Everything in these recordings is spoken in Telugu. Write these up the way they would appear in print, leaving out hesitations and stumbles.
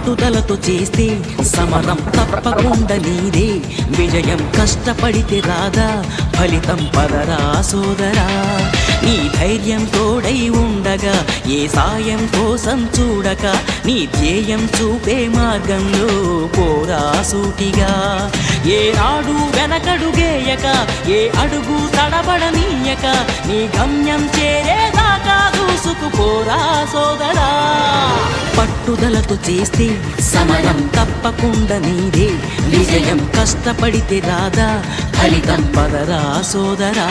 పట్టుదలతో చేస్తే సమరం తప్పకుండా నీదే విజయం కష్టపడితే రాదా ఫలితం పదరా సోదరా నీ ధైర్యం తోడై ఉండగా ఏ సాయం కోసం చూడక నీ ధ్యేయం చూపే మార్గంలో పోరా సూటిగా ఏ నాడు వెనకడుగేయక ఏ అడుగు తడబడనీయక నీ గమ్యం చేరేదాకా దూసుకుపోరా సోదరా పట్టుదలతో చేస్తే సమరం తప్పకుండా నీదే విజయం కష్టపడితే రాదా ఫలితం పదరా సోదరా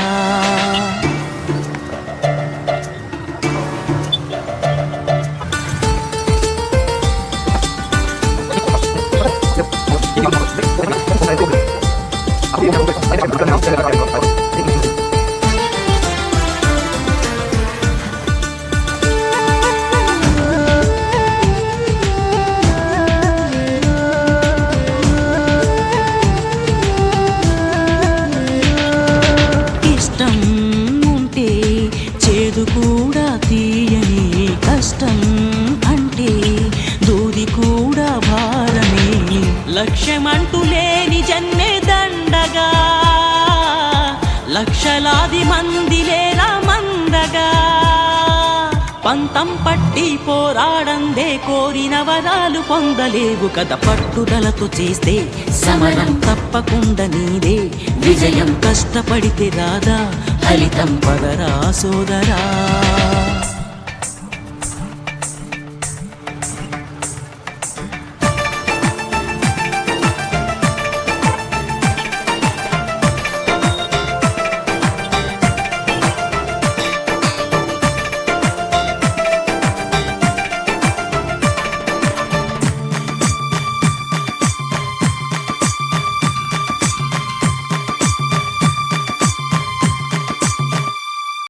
ఇష్టం ఉంటే చేదు కూడా తీయని కష్టం అంటే దూది కూడా భారమే లక్ష్యమంటూ లేని జన్మే దండగా లక్షలాది మంది లేరా మందగా పంతం పట్టి పోరాడందే కోరిన వరాలు పొందలేవు కదా పట్టుదలతో చేస్తే సమరం తప్పకుండా నీదే విజయం కష్టపడితే రాదా ఫలితం పదరా సోదరా